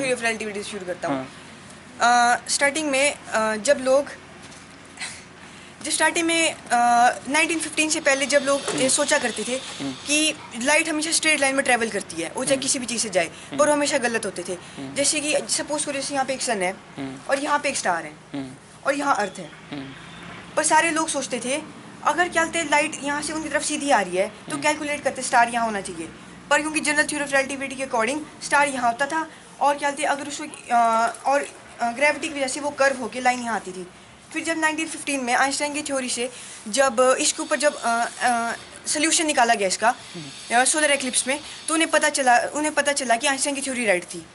Theory of relativity से शुरू करता हूँ। स्टार्टिंग में जब स्टार्टिंग में 1915 से पहले जब लोग ये सोचा करते थे कि लाइट हमेशा स्ट्रेट लाइन में ट्रैवल करती है, वो चाहे किसी भी चीज़ से जाए, पर वो हमेशा गलत होते थे। जैसे कि सपोज करो जैसे यहाँ पे एक सन है और यहाँ पे एक स्टार है और यहाँ अर्थ है, पर सारे लोग सोचते थे अगर क्या बोलते लाइट यहाँ से उनकी तरफ सीधी आ रही है तो कैलकुलेट करते स्टार यहाँ होना चाहिए, पर क्योंकि जनरल थ्योरी ऑफ रिलेटिविटी के अकॉर्डिंग स्टार यहाँ होता था और क्या बोलते अगर उसको और ग्रेविटी की वजह से वो कर्व होकर लाइन यहाँ आती थी। फिर जब 1915 में आइंस्टाइन की थ्योरी से जब इसके ऊपर जब सोल्यूशन निकाला गया इसका सोलर एक्लिप्स में, तो उन्हें पता चला कि आइंस्टाइन की थ्योरी राइट थी।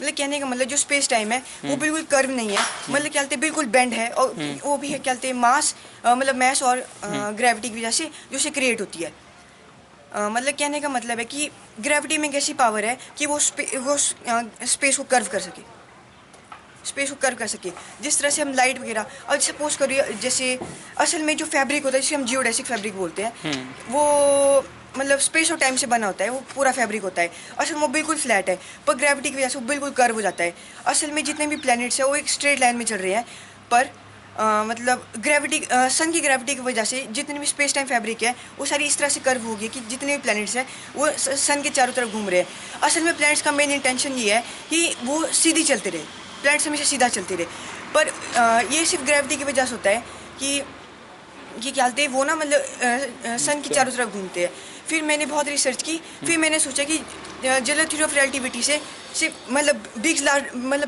मतलब कहने का मतलब जो स्पेस टाइम है वो बिल्कुल कर्व नहीं है, मतलब क्या बोलते बिल्कुल बेंड है, और वो भी है क्या बोलते मास मतलब मैस और ग्रेविटी की वजह से जो से क्रिएट होती है। मतलब कहने का मतलब है कि ग्रेविटी में एक ऐसी पावर है कि वो स्पेस को कर्व कर सके, जिस तरह से हम लाइट वगैरह। और सपोज करिए जैसे असल में जो फैब्रिक होता है जिसे हम जियोडेसिक फैब्रिक बोलते हैं, वो मतलब स्पेस और टाइम से बना होता है, वो पूरा फैब्रिक होता है। असल में वो बिल्कुल फ्लैट है, पर ग्रेविटी की वजह से वो बिल्कुल कर्व हो जाता है। असल में जितने भी प्लैनेट्स हैं वो एक स्ट्रेट लाइन में चल रहे हैं, पर मतलब ग्रेविटी सन की ग्रेविटी की वजह से जितने भी स्पेस टाइम फैब्रिक है वो सारी इस तरह से कर्व हो गई कि जितने भी प्लैनेट्स हैं वो सन के चारों तरफ घूम रहे हैं। असल में प्लैनेट्स का मेन इंटेंशन ये है कि वो सीधी चलते रहे, प्लैनेट्स हमेशा सीधा चलते रहे, पर ये सिर्फ ग्रेविटी की वजह से होता है कि क्या बोलते हैं वो ना मतलब सन की चारों तरफ घूमते हैं। फिर मैंने बहुत रिसर्च की, फिर मैंने सोचा कि जनरल थ्योरी ऑफ रिलेटिविटी से सिर्फ मतलब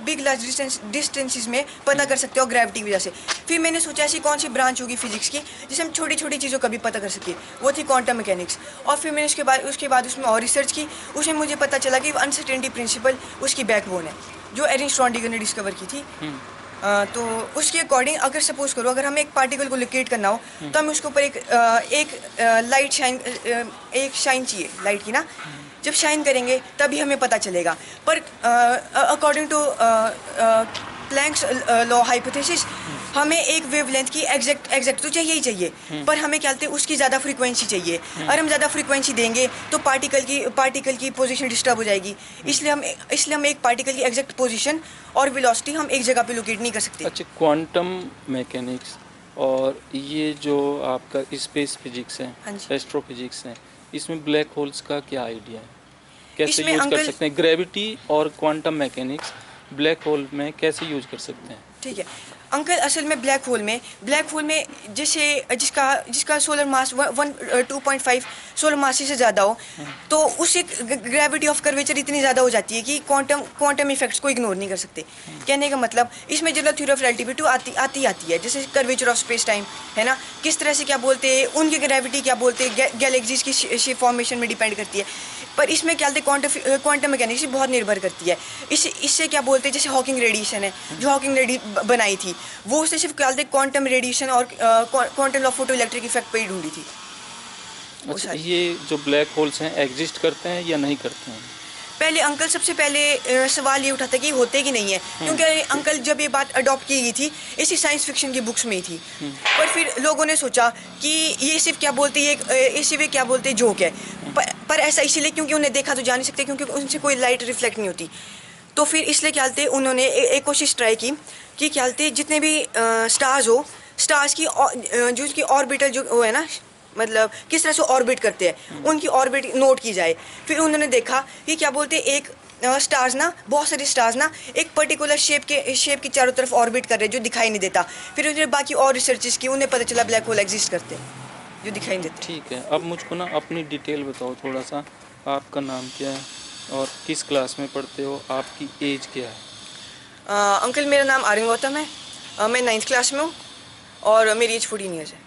बिग लार्ज डिस्टेंसेस में पता कर सकते हो ग्रेविटी की वजह से। फिर मैंने सोचा ऐसी कौन सी ब्रांच होगी फिजिक्स की जिसे हम छोटी छोटी चीज़ों का भी पता कर सके, वो थी क्वांटम मैकेनिक्स। और फिर मैंने उसके बाद उसमें और रिसर्च की, उसमें मुझे पता चला कि अनसर्टेनिटी प्रिंसिपल उसकी बैकबोन है जो एरिन श्रोडिंगर ने डिस्कवर की थी। तो उसके अकॉर्डिंग अगर सपोज करो अगर हमें एक पार्टिकल को लोकेट करना हो तो हमें उसके ऊपर एक लाइट शाइन चाहिए लाइट की ना, जब शाइन करेंगे तभी हमें पता चलेगा। पर according to Planck's law hypothesis हमें एक वेवलेंथ की एग्जैक्ट तो चाहिए ही चाहिए, पर हमें क्या बोलते हैं उसकी ज़्यादा फ्रीक्वेंसी चाहिए। अगर हम ज़्यादा फ्रीक्वेंसी देंगे तो पार्टिकल की पोजीशन डिस्टर्ब हो जाएगी, इसलिए हम एक पार्टिकल की एग्जैक्ट पोजीशन और वेलोसिटी हम एक जगह पे लोकेट नहीं कर सकते। अच्छा, क्वांटम मैकेनिक्स और ये जो आपका स्पेस फिजिक्स है, एस्ट्रोफिजिक्स है, इसमें ब्लैक होल्स का क्या आइडिया है? कैसे यूज कर सकते हैं? ग्रेविटी और क्वांटम मैकेनिक्स ब्लैक होल में कैसे यूज कर सकते हैं? ठीक है अंकल, असल में ब्लैक होल में जैसे जिसका सोलर मास 2.5 सोलर मास से ज़्यादा हो तो उससे ग्रेविटी ऑफ कर्वेचर इतनी ज़्यादा हो जाती है कि क्वांटम इफेक्ट्स को इग्नोर नहीं कर सकते। कहने का मतलब इसमें जनरल थ्योरी ऑफ रिलेटिविटी आती है, जैसे कर्वेचर ऑफ स्पेस टाइम है ना, किस तरह से क्या बोलते हैं उनकी ग्रेविटी क्या बोलते हैं गैलेक्सीज की शेप फॉर्मेशन में डिपेंड करती है। पर इसमें क्या बोलते हैं क्वांटम मैकेनिक्स बहुत निर्भर करती है। इससे क्या बोलते हैं जैसे हॉकिंग रेडिएशन है जो हॉकिंग बनाई थी, वो उसने सिर्फ क्या बोलते हैं क्वांटम रेडिएशन और quantum law photo electric effect पे ही ढूंढी थी। अच्छा, ये जो ब्लैक होल्स हैं एग्जिस्ट करते हैं या नहीं करते हैं? पहले अंकल सबसे पहले सवाल ये उठा था कि होते कि नहीं है, क्योंकि अंकल जब ये बात अडॉप्ट की गई थी इसी साइंस फिक्शन की बुक्स में ही थी, पर फिर लोगों ने सोचा कि ये सिर्फ क्या बोलते हैं जोक है। पर ऐसा इसीलिए क्योंकि उन्हें देखा तो जा नहीं सकते, क्योंकि उनसे कोई लाइट रिफ्लेक्ट नहीं होती। तो फिर इसलिए क्या बोलते उन्होंने एक कोशिश ट्राई की कि क्या बोलते जितने भी स्टार्स की जो उसकी ऑर्बिटल जो वो है ना, मतलब किस तरह से ऑर्बिट करते हैं उनकी ऑर्बिट नोट की जाए। फिर उन्होंने देखा कि क्या बोलते एक बहुत सारे स्टार्स ना एक पर्टिकुलर शेप की चारों तरफ ऑर्बिट कर रहे हैं जो दिखाई नहीं देता। फिर उन्होंने बाकी और रिसर्चेस की, उन्हें पता चला ब्लैक होल एग्जिस्ट करते हैं जो दिखाई नहीं देते। ठीक है, अब मुझको ना अपनी डिटेल बताओ थोड़ा सा, आपका नाम क्या है और किस क्लास में पढ़ते हो, आपकी एज क्या है? अंकल मेरा नाम आर्यन गौतम है, मैं 9th क्लास में हूँ और मेरी एज 14 ईयर्स है।